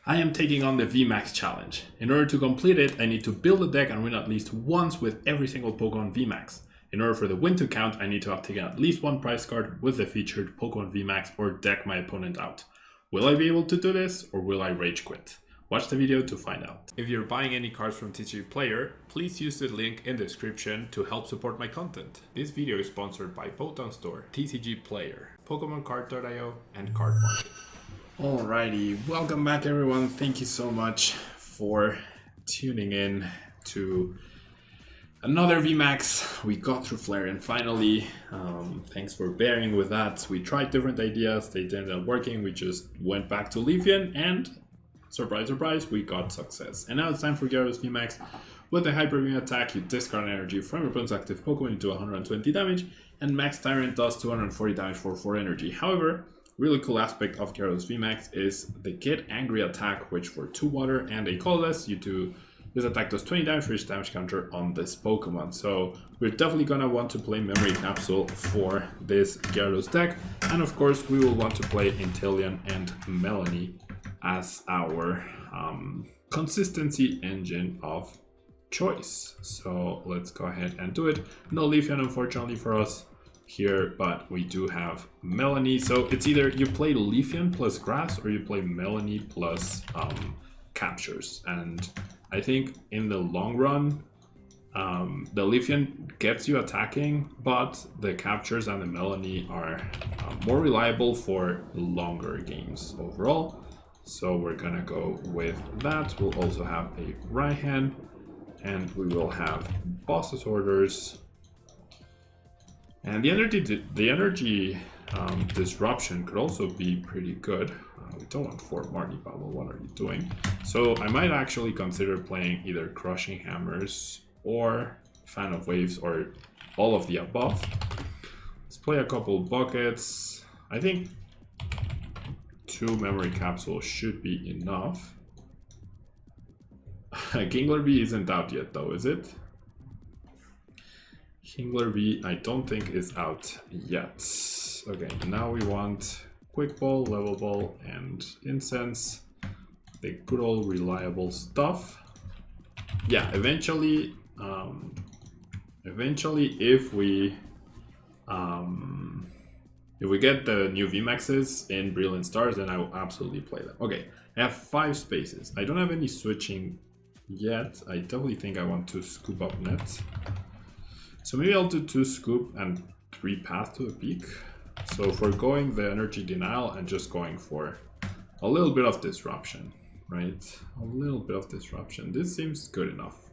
I am taking on the VMAX challenge. In order to complete it, I need to build a deck and win at least once with every single Pokemon VMAX. In order for the win to count, I need to have taken at least one prize card with the featured Pokemon VMAX or deck my opponent out. Will I be able to do this, or will I rage quit? Watch the video to find out. If you're buying any cards from TCG Player, please use the link in the description to help support my content. This video is sponsored by Pokemon Store, TCG Player, PokemonCard.io, and Card Market. Alrighty, welcome back everyone. Thank you so much for tuning in to another VMAX. We got through Flareon finally. Thanks for bearing with that. We tried different ideas, they didn't end up working. We just went back to Leafeon and surprise, surprise, we got success. And now it's time for GYARADOS VMAX. With a Hyper Beam attack, you discard energy from your opponent's active Pokemon into 120 damage, and Max Tyrant does 240 damage for 4 energy. However, really cool aspect of GYARADOS VMAX is the Get Angry attack, which for 2 water and a colorless, this attack does 20 damage for each damage counter on this Pokemon. So we're definitely gonna want to play Memory Capsule for this GYARADOS deck. And of course, we will want to play Inteleon and Melanie as our consistency engine of choice. So let's go ahead and do it. No Leafeon, unfortunately for us here, but we do have Melanie. So it's either you play Leafeon plus Grass or you play Melanie plus Captures. And I think in the long run, the Leafeon gets you attacking, but the Captures and the Melanie are more reliable for longer games overall. So we're gonna go with that. We'll also have a Raihan, and we will have Boss's Orders. And the energy disruption could also be pretty good. We don't want 4 Marnie Bubble, what are you doing? So I might actually consider playing either Crushing Hammers or Fan of Waves or all of the above. Let's play a couple buckets. I think 2 Memory Capsules should be enough. Kingler V isn't out yet though, is it? Kingler V I don't think is out yet. Okay, now we want Quick Ball, Level Ball, and Incense. The good old reliable stuff. Yeah, eventually if we get the new VMAXs in Brilliant Stars, then I will absolutely play them. Okay, I have 5 spaces. I don't have any switching yet. I definitely think I want to scoop up nets. So maybe I'll do 2 scoop and 3 path to the peak. So foregoing the energy denial and just going for a little bit of disruption, right? A little bit of disruption. This seems good enough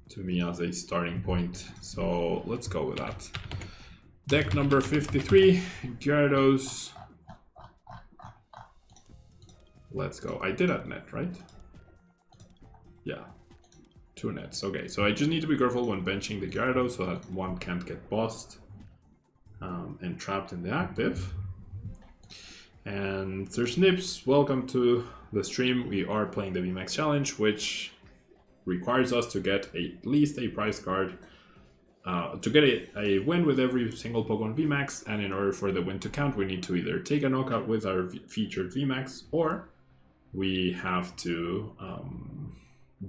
to me as a starting point. So let's go with that. Deck number 53, Gyarados. Let's go. I did at net, right? Yeah. 2 nets. Okay, so I just need to be careful when benching the Gyarados so that one can't get bossed and trapped in the active. And there's Nips, welcome to the stream. We are playing the VMAX challenge, which requires us to get at least a prize card to get a win with every single Pokemon VMAX. And in order for the win to count, we need to either take a knockout with our featured VMAX, or we have to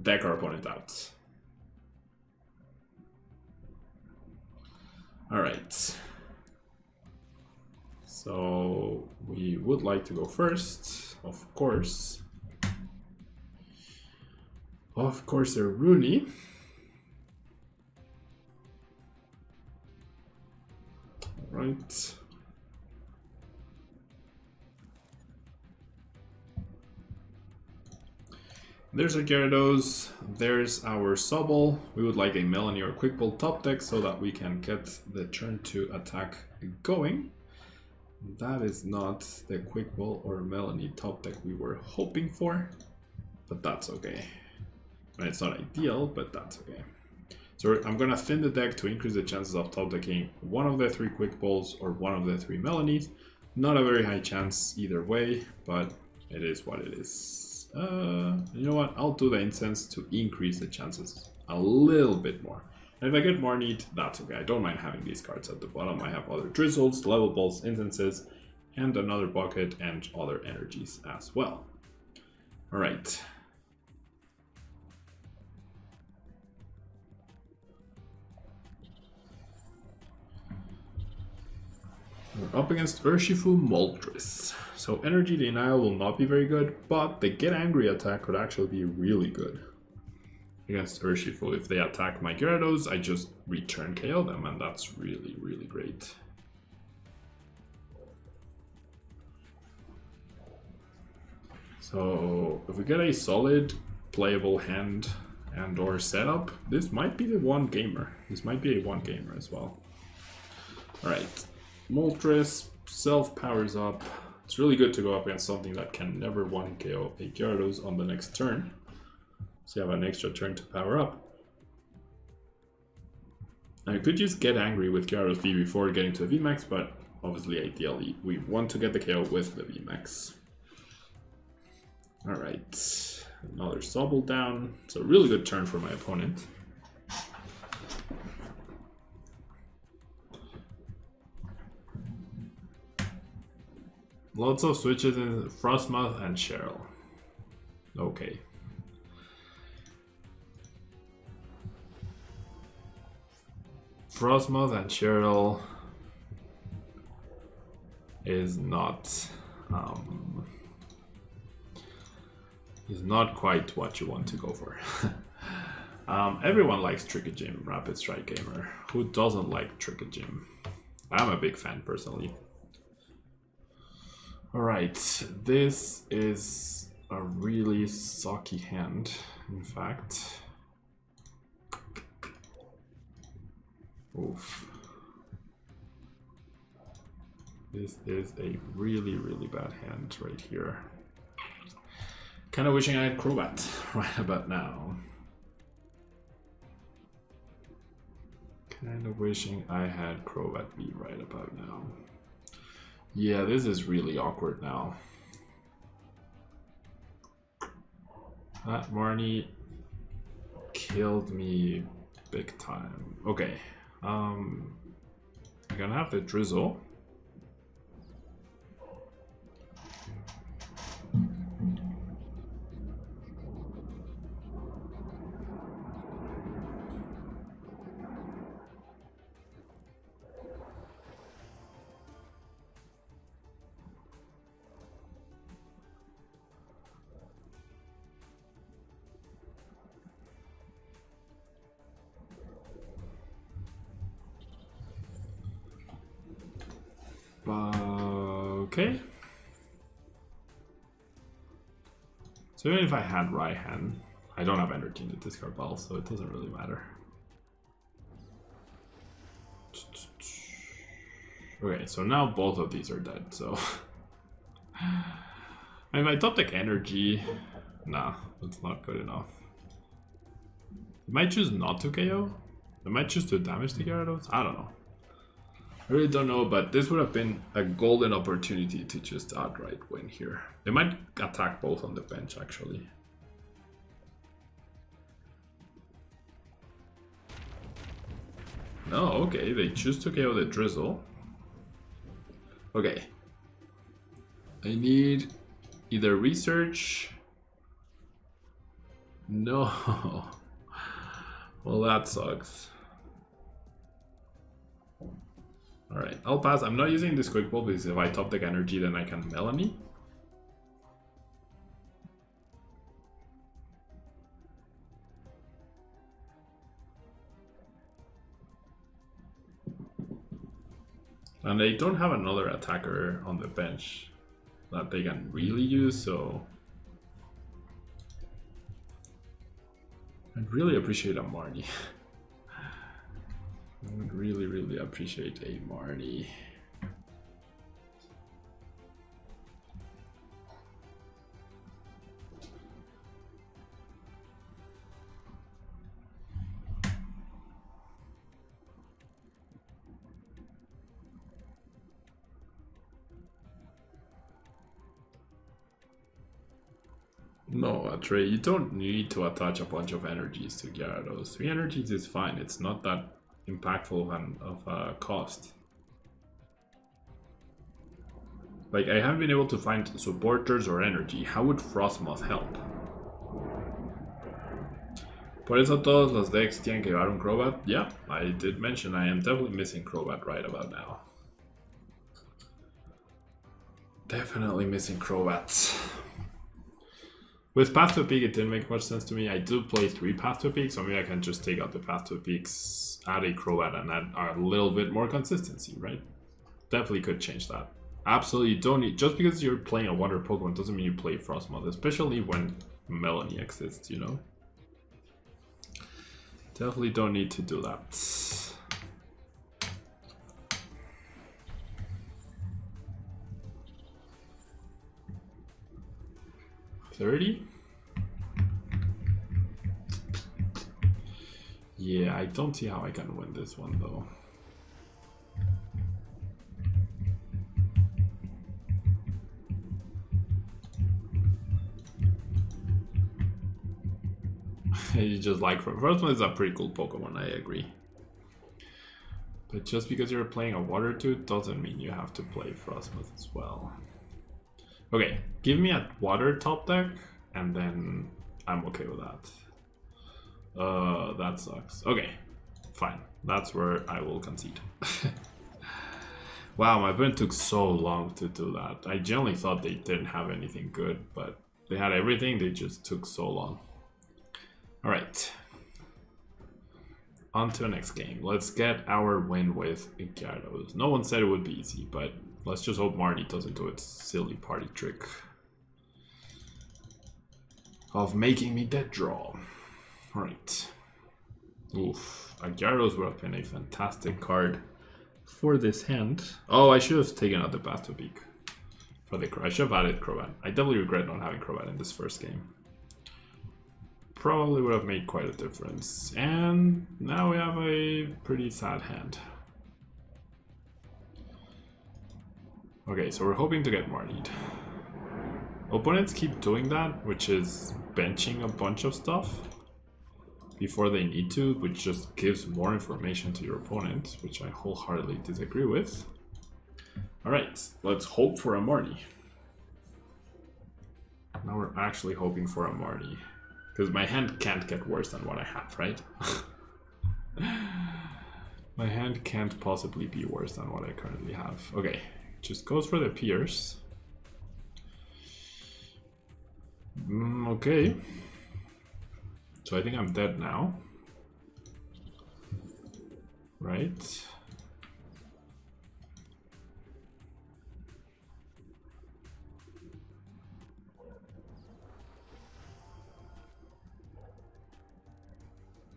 deck our opponent out. All right. So we would like to go first, of course. Of course, a Rooney. All right. There's a Gyarados, there's our Sobble. We would like a Melanie or Quick Ball top deck so that we can get the turn 2 attack going. That is not the Quick Ball or Melanie top deck we were hoping for, but that's okay. And it's not ideal, but that's okay. So I'm gonna thin the deck to increase the chances of top decking one of the 3 Quick Balls or one of the 3 Melanies. Not a very high chance either way, but it is what it is. You know what? I'll do the Incense to increase the chances a little bit more. And if I get more need, that's okay. I don't mind having these cards at the bottom. I have other Drizzles, Level Balls, Incenses, and another bucket and other energies as well. All right. We're up against Urshifu Moltres. So Energy Denial will not be very good, but the Get Angry attack could actually be really good against Urshifu. If they attack my Gyarados, I just return KO them, and that's really, really great. So if we get a solid playable hand and or setup, this might be the one gamer. This might be a one gamer as well. Alright, Moltres self-powers up. It's really good to go up against something that can never one KO a Gyarados on the next turn. So you have an extra turn to power up. Now you could just get angry with Gyarados V before getting to the VMAX, but obviously ideally we want to get the KO with the VMAX. Alright, another Sobble down. It's a really good turn for my opponent. Lots of switches in Frostmoth and Cheryl. Okay. Frostmoth and Cheryl is not quite what you want to go for. Everyone likes Trickagym, Rapid Strike Gamer. Who doesn't like Trickagym? I'm a big fan personally. Alright, this is a really sucky hand, in fact. Oof. This is a really, really bad hand right here. Kind of wishing I had Crobat right about now. Kind of wishing I had Crobat V right about now. Yeah, this is really awkward now. That Marnie killed me big time. Okay, I'm gonna have the Drizzle. Okay. So even if I had Raihan, I don't have energy in the discard pile, so it doesn't really matter. Okay, so now both of these are dead, so... I mean, I top deck energy... Nah, that's not good enough. I might choose not to KO. I might choose to damage the Gyarados. I don't know. I really don't know, but this would have been a golden opportunity to just outright win here. They might attack both on the bench, actually. No, okay, they choose to KO the Drizzle. Okay. I need either research... No. Well, that sucks. Alright, I'll pass. I'm not using this quick ball because if I top deck energy, then I can Melanie. And they don't have another attacker on the bench that they can really use, so... I'd really appreciate a Marnie. I would really, really appreciate a Marnie. No, Trey, you don't need to attach a bunch of energies to Gyarados. 3 energies is fine, it's not that impactful of a cost. Like, I haven't been able to find supporters or energy. How would Frostmoth help? Por eso todos los decks tienen que llevar un Crobat. Yeah, I did mention I am definitely missing Crobat right about now. Definitely missing Crobats. With Path to a Peak, it didn't make much sense to me. I do play 3 Path to a Peak, so maybe I can just take out the Path to a Peaks, add a Crobat, and add a little bit more consistency, right? Definitely could change that. Absolutely, you don't need, just because you're playing a water Pokemon doesn't mean you play Frostmoth, especially when Melanie exists, you know? Definitely don't need to do that. 30? Yeah, I don't see how I can win this one though. You just like first one is a pretty cool Pokemon, I agree. But just because you're playing a water tooth doesn't mean you have to play Frostmoth as well. Okay, give me a water top deck and then I'm okay with that. That sucks. Okay, fine. That's where I will concede. Wow, my opponent took so long to do that. I genuinely thought they didn't have anything good, but they had everything, they just took so long. Alright. On to the next game. Let's get our win with Gyarados. No one said it would be easy, but let's just hope Marnie doesn't do its silly party trick of making me dead draw. Alright. Oof. A Gyarados would have been a fantastic card for this hand. Oh, I should have taken out the Path to Peak for the I should have added Crobat. I definitely regret not having Crobat in this first game. Probably would have made quite a difference. And now we have a pretty sad hand. Okay, so we're hoping to get Marnied. Opponents keep doing that, which is benching a bunch of stuff before they need to, which just gives more information to your opponent, which I wholeheartedly disagree with. Alright, let's hope for a Marnie. Now we're actually hoping for a Marnie. Because my hand can't get worse than what I have, right? My hand can't possibly be worse than what I currently have. Okay, just goes for the Pierce. Okay. So I think I'm dead now. Right.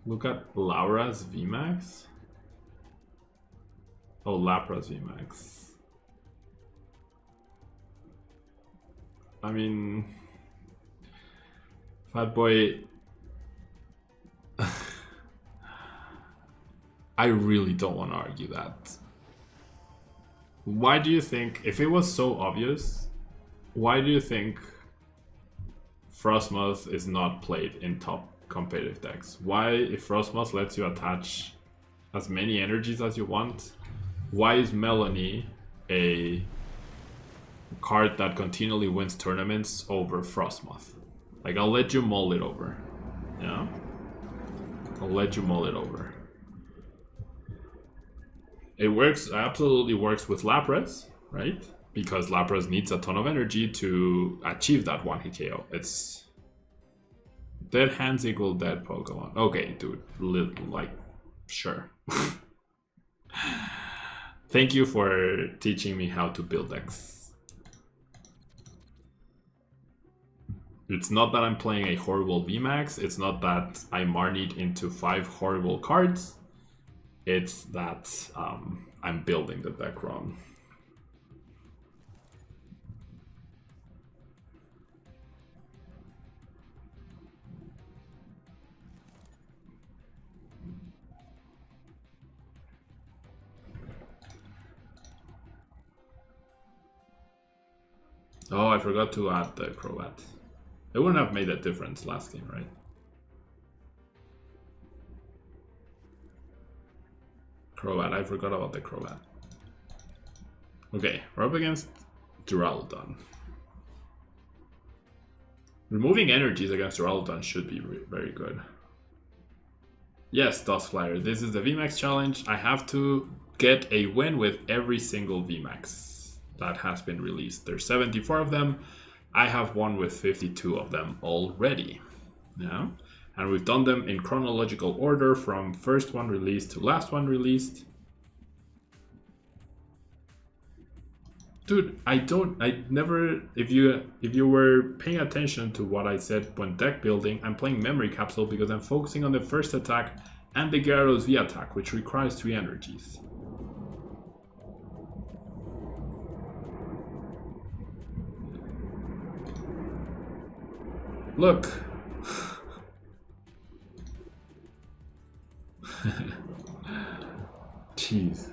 Look at Laura's VMAX. Oh, Lapra's VMAX. I mean, Fat Boy. I really don't want to argue that. Why do you think, if it was so obvious, why do you think Frostmoth is not played in top competitive decks? Why, if Frostmoth lets you attach as many energies as you want, why is Melanie a card that continually wins tournaments over Frostmoth? Like, I'll let you mull it over. Yeah? I'll let you mull it over. It works, absolutely works with Lapras, right? Because Lapras needs a ton of energy to achieve that 1-hit KO. It's dead hands equal dead Pokemon. Okay, dude, like, sure. Thank you for teaching me how to build decks. It's not that I'm playing a horrible VMAX. It's not that I Marnied into 5 horrible cards. It's that I'm building the deck wrong. Oh, I forgot to add the Crobat. It wouldn't have made a difference last game, right? Crobat, I forgot about the Crobat. Okay, we're up against Duraludon. Removing energies against Duraludon should be very good. Yes, Duskflyer, this is the VMAX challenge. I have to get a win with every single VMAX that has been released. There's 74 of them. I have won with 52 of them already. Yeah. And we've done them in chronological order from first one released to last one released. Dude, if you were paying attention to what I said when deck building, I'm playing Memory Capsule because I'm focusing on the first attack and the Gyarados V attack, which requires 3 energies. Look. Jeez.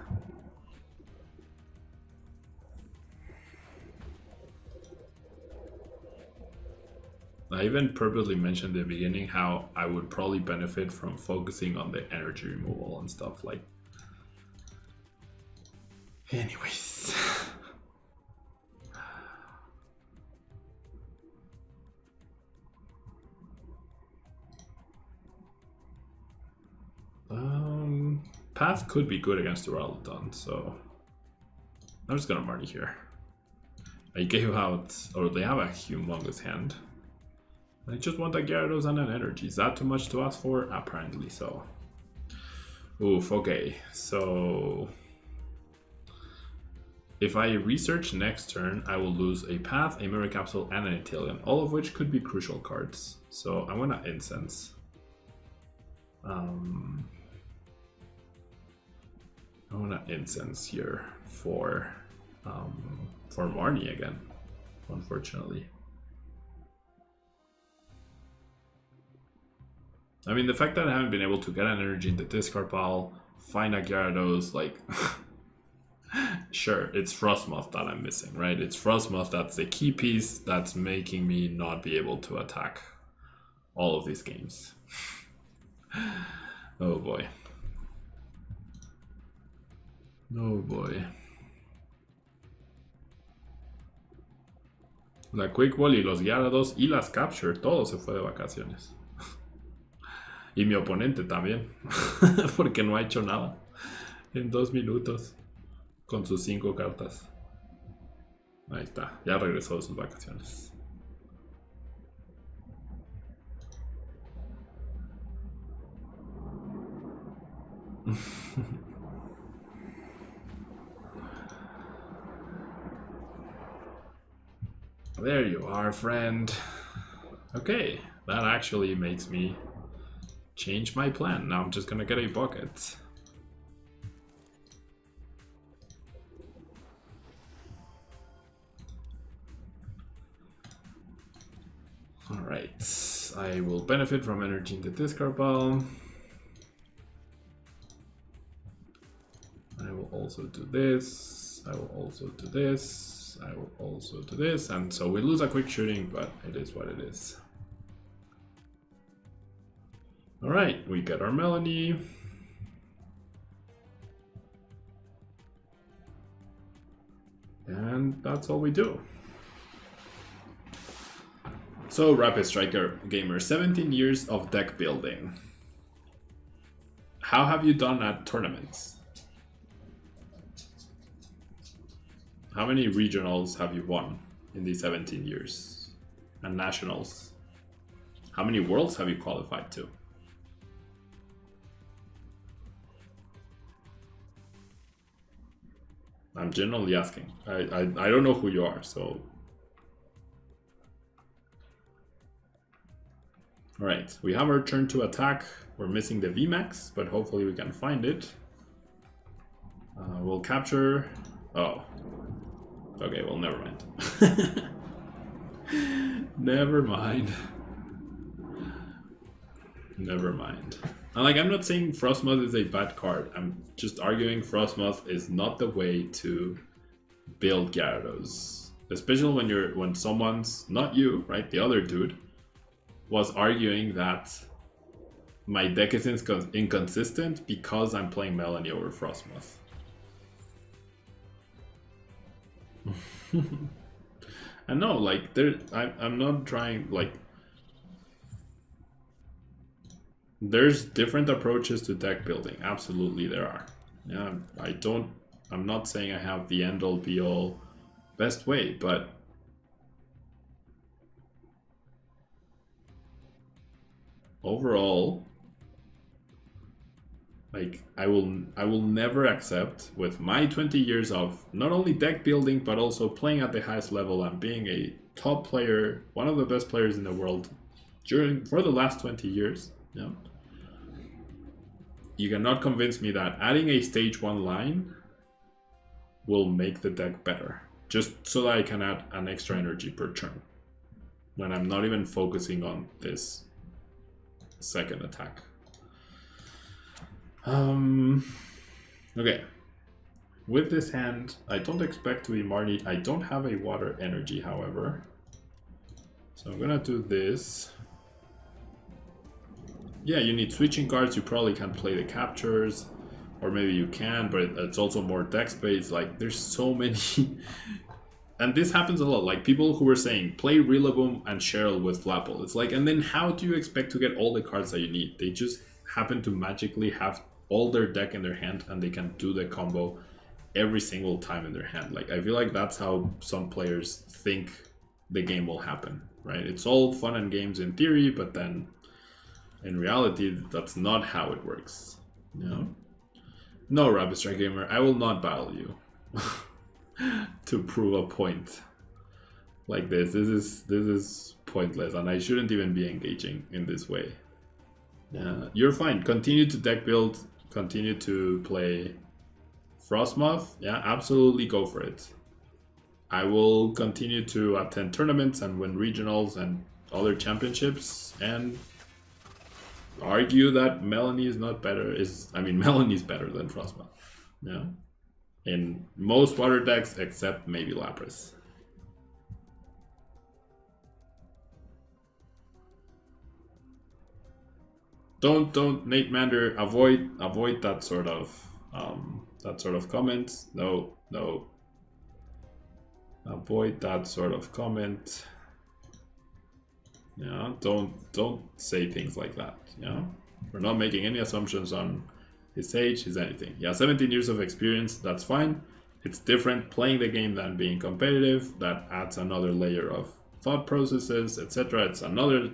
I even purposely mentioned in the beginning how I would probably benefit from focusing on the energy removal and stuff like. Anyways. Path could be good against Duraludon, so I'm just gonna Marty here. I gave out, or they have a humongous hand. I just want a Gyarados and an energy. Is that too much to ask for? Apparently so. Oof, okay. So if I research next turn, I will lose a Path, a Mirror Capsule, and an Inteleon, all of which could be crucial cards. So I want to Incense. I want to Incense here for Marnie again, unfortunately. I mean, the fact that I haven't been able to get an energy in the discard pile, find a Gyarados, like, sure, it's Frostmoth that I'm missing, right? It's Frostmoth that's the key piece that's making me not be able to attack all of these games. Oh boy. Oh boy. La Quick Ball y los Gyarados y las Capture, todo se fue de vacaciones. Y mi oponente también, porque no ha hecho nada en 2 minutos con sus 5 cartas. Ahí está, ya regresó de sus vacaciones. There you are, friend. Okay, that actually makes me change my plan. Now I'm just gonna get a bucket. Alright, I will benefit from energy in the discard pile. I will also do this. I will also do this. I will also do this. And so we lose a quick shooting, but it is what it is. Alright, we get our Melanie. And that's all we do. So, Rapid Striker Gamer, 17 years of deck building. How have you done at tournaments? How many regionals have you won in these 17 years? And nationals? How many worlds have you qualified to? I'm genuinely asking. I don't know who you are, so... Alright, we have our turn to attack. We're missing the VMAX, but hopefully we can find it. We'll capture... Oh. Okay, well, never mind. Never mind. Never mind. And like, I'm not saying Frostmoth is a bad card. I'm just arguing Frostmoth is not the way to build Gyarados. Especially when someone's, not you, right, the other dude, was arguing that my deck is inconsistent because I'm playing Melanie over Frostmoth. And no, like I'm not trying, like, there's different approaches to deck building. Absolutely there are. Yeah, I'm not saying I have the end all be all best way, but overall, like, I will never accept, with my 20 years of not only deck building but also playing at the highest level and being a top player, one of the best players in the world for the last 20 years. Yeah, you cannot convince me that adding a stage 1 line will make the deck better, just so that I can add an extra energy per turn when I'm not even focusing on this second attack. Okay. With this hand, I don't expect to be Marnie. I don't have a water energy, however. So I'm gonna do this. Yeah, you need switching cards. You probably can't play the captures. Or maybe you can, but it's also more deck space. Like, there's so many... And this happens a lot. Like, people who were saying, play Rillaboom and Cheryl with Flapple. It's like, and then how do you expect to get all the cards that you need? They just happen to magically have all their deck in their hand and they can do the combo every single time in their hand. Like, I feel like that's how some players think the game will happen, right? It's all fun and games in theory, but then in reality, that's not how it works. You know? No, Rapid Strike Gamer, I will not battle you to prove a point like this. This is pointless, and I shouldn't even be engaging in this way. You're fine. Continue to deck build. Continue to play Frostmoth. Yeah, absolutely go for it. I will continue to attend tournaments and win regionals and other championships and argue that Melanie is not better. Melanie's better than Frostmoth. Yeah. In most water decks except maybe Lapras. Don't Nate Mander, avoid that sort of comment. No. Avoid that sort of comment. Yeah, don't say things like that. Yeah. We're not making any assumptions on his age, his anything. Yeah, 17 years of experience, that's fine. It's different playing the game than being competitive. That adds another layer of thought processes, etc. It's another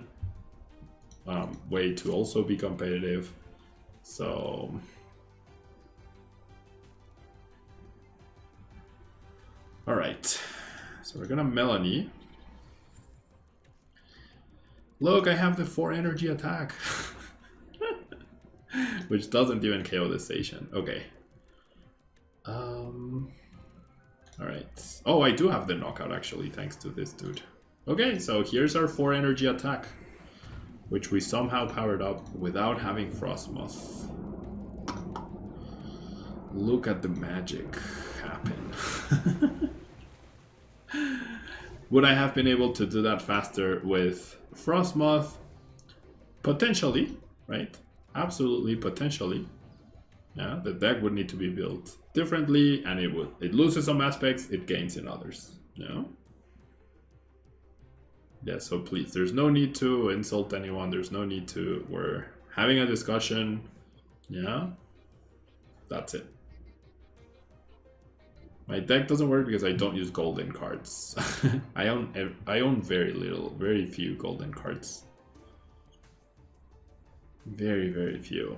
way to also be competitive. So all right, so we're gonna Melanie. Look, I have the 4 energy attack, which doesn't even KO the station. Okay. All right. Oh, I do have the knockout actually, thanks to this dude. Okay, so here's our 4 energy attack, which we somehow powered up without having Frostmoth. Look at the magic happen. Would I have been able to do that faster with Frostmoth? Potentially, right? Absolutely, potentially. Yeah, the deck would need to be built differently, and it loses some aspects, it gains in others. You know? Yeah, so please, there's no need to insult anyone. There's no need to. We're having a discussion. Yeah, that's it. My deck doesn't work because I don't use golden cards. I own very few golden cards. Very few.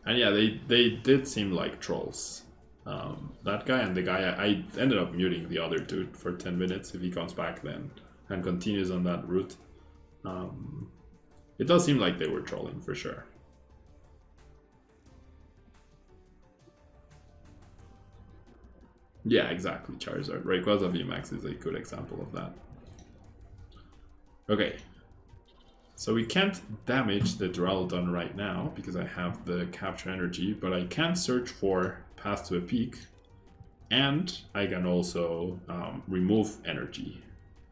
And yeah, they did seem like trolls. That guy and the guy, I ended up muting the other dude for 10 minutes. If he comes back then and continues on that route. It does seem like they were trolling for sure. Yeah, exactly, Charizard. Rayquaza VMAX is a good example of that. Okay. So we can't damage the Duraludon right now because I have the capture energy, but I can search for Path to a Peak, and I can also remove energy,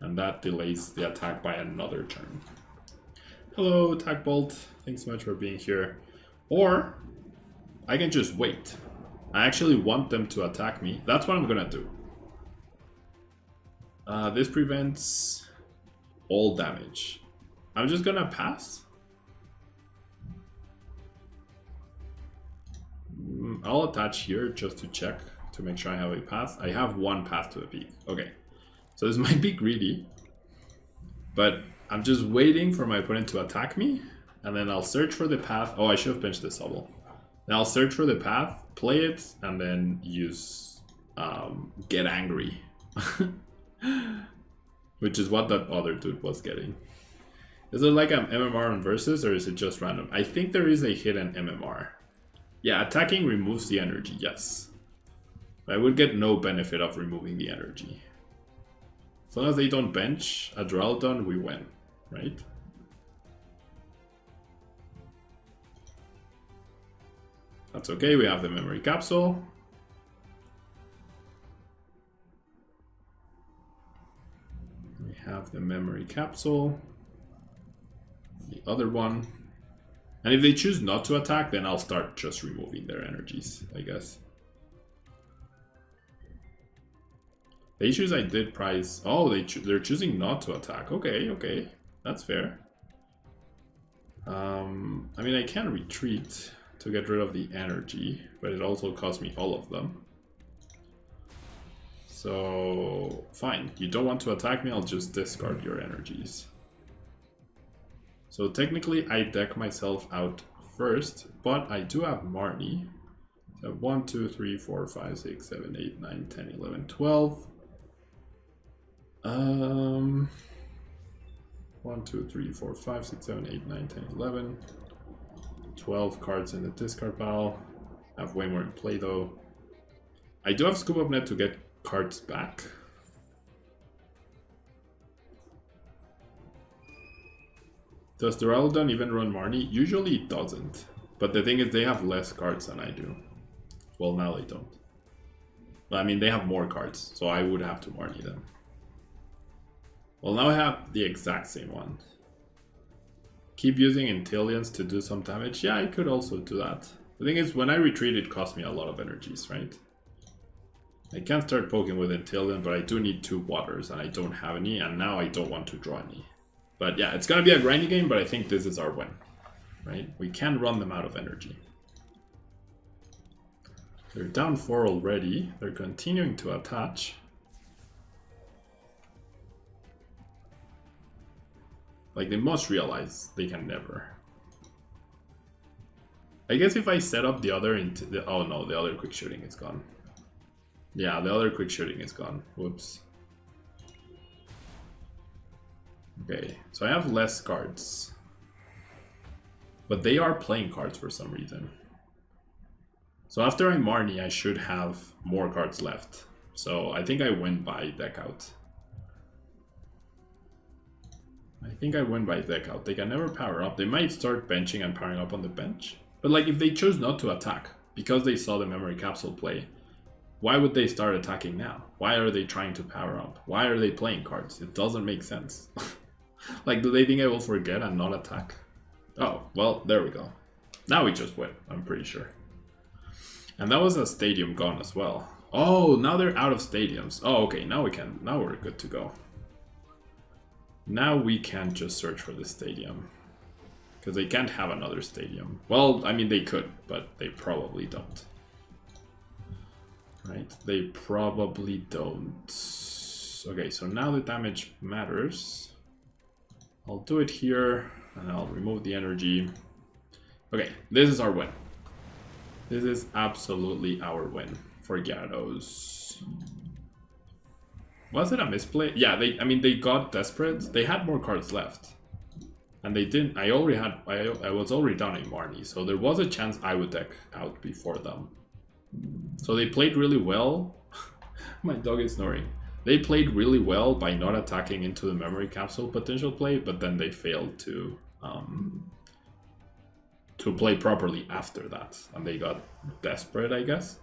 and that delays the attack by another turn. Hello, Attack Bolt. Thanks so much for being here. Or I can just wait. I actually want them to attack me. That's what I'm gonna do. This prevents all damage. I'm just gonna pass. I'll attach here just to check to make sure I have a path. I have one path to the peak. Okay, so this might be greedy, but I'm just waiting for my opponent to attack me, and then I'll search for the path. Oh, I should have benched this Hubble. Then I'll search for the path, play it, and then use Get Angry. Which is what that other dude was getting. Is it like an MMR on versus, or is it just random? I think there is a hidden MMR. Yeah, attacking removes the energy, yes. But I would get no benefit of removing the energy. As long as they don't bench a Duraludon, we win, right? That's okay, we have the memory capsule. We have the memory capsule. The other one. And if they choose not to attack, then I'll start just removing their energies, I guess. The issues I did prize... Oh, they're choosing not to attack. Okay, okay. That's fair. I mean, I can retreat to get rid of the energy, but it also costs me all of them. So, fine. You don't want to attack me, I'll just discard your energies. So technically I deck myself out first, but I do have Marnie. So 1, 2, 3, 4, 5, 6, 7, 8, 9, 10, 11, 12. 1, 2, 3, 4, 5, 6, 7, 8, 9, 10, 11. 12 cards in the discard pile. I have way more in play though. I do have Scoop Up Net to get cards back. Does Duraludon even run Marnie? Usually it doesn't. But the thing is they have less cards than I do. Well, now they don't. Well, I mean, they have more cards, so I would have to Marnie them. Well, now I have the exact same one. Keep using Intellience to do some damage. Yeah, I could also do that. The thing is, when I retreat, it costs me a lot of energies, right? I can start poking with Intellience, but I do need 2 waters, and I don't have any, and now I don't want to draw any. But yeah, it's gonna be a grindy game, but I think this is our win, right? We can run them out of energy. They're down 4 already. They're continuing to attach. Like, they must realize they can never. I guess if I set up the other into the... Oh no, the other quick shooting is gone. Yeah, the other quick shooting is gone. Whoops. Okay, so I have less cards. But they are playing cards for some reason. So after I Marnie, I should have more cards left. So I think I win by deck out. I think I win by deck out. They can never power up. They might start benching and powering up on the bench. But like if they choose not to attack, because they saw the memory capsule play, why would they start attacking now? Why are they trying to power up? Why are they playing cards? It doesn't make sense. Like, do they think I will forget and not attack? Oh, well, there we go. Now we just win, I'm pretty sure. And that was a stadium gone as well. Oh, now they're out of stadiums. Oh, okay, now we're good to go. Now we can just search for the stadium. Because they can't have another stadium. Well, I mean, they could, but they probably don't. Right? They probably don't. Okay, so now the damage matters. I'll do it here, and I'll remove the energy. Okay, this is our win. This is absolutely our win for Gyarados. Was it a misplay? Yeah, they got desperate. They had more cards left. And they didn't. I was already down in Marnie, so there was a chance I would deck out before them. So they played really well. My dog is snoring. They played really well by not attacking into the memory capsule potential play, but then they failed to play properly after that. And they got desperate, I guess.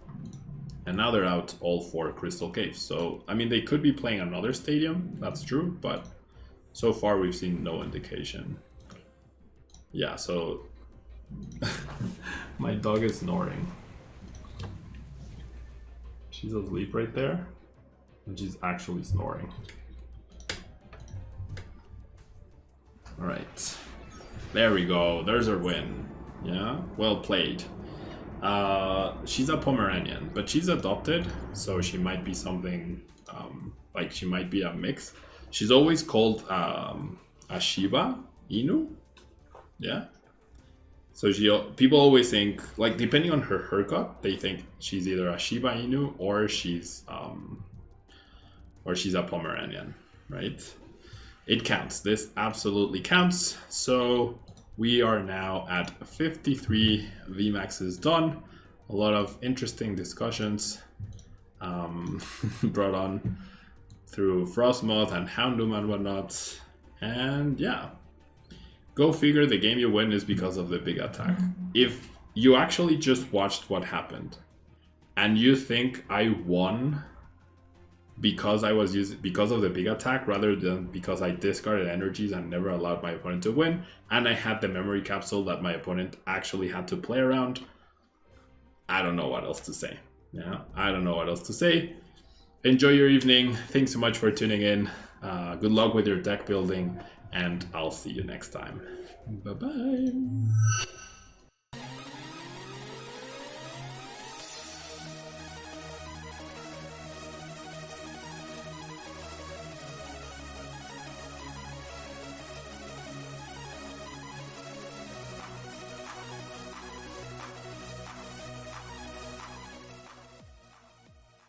And now they're out all 4 Crystal Caves. So, I mean, they could be playing another stadium, that's true, but so far we've seen no indication. Yeah, so my dog is snoring. She's asleep right there, and she's actually snoring. Alright. There we go. There's her win. Yeah, well played. She's a Pomeranian, but she's adopted, so she might be something, like she might be a mix. She's always called a Shiba Inu. Yeah. So people always think, like, depending on her haircut, they think she's either a Shiba Inu or she's a Pomeranian, right? It counts. This absolutely counts. So we are now at 53 VMAXs done. A lot of interesting discussions brought on through Frostmoth and Houndoom and whatnot. And yeah, go figure, the game you win is because of the big attack. If you actually just watched what happened and you think I won because I was because of the big attack rather than because I discarded energies and never allowed my opponent to win, and I had the memory capsule that my opponent actually had to play around, I don't know what else to say. Yeah, I don't know what else to say. Enjoy your evening. Thanks so much for tuning in. Good luck with your deck building, and I'll see you next time. Bye-bye.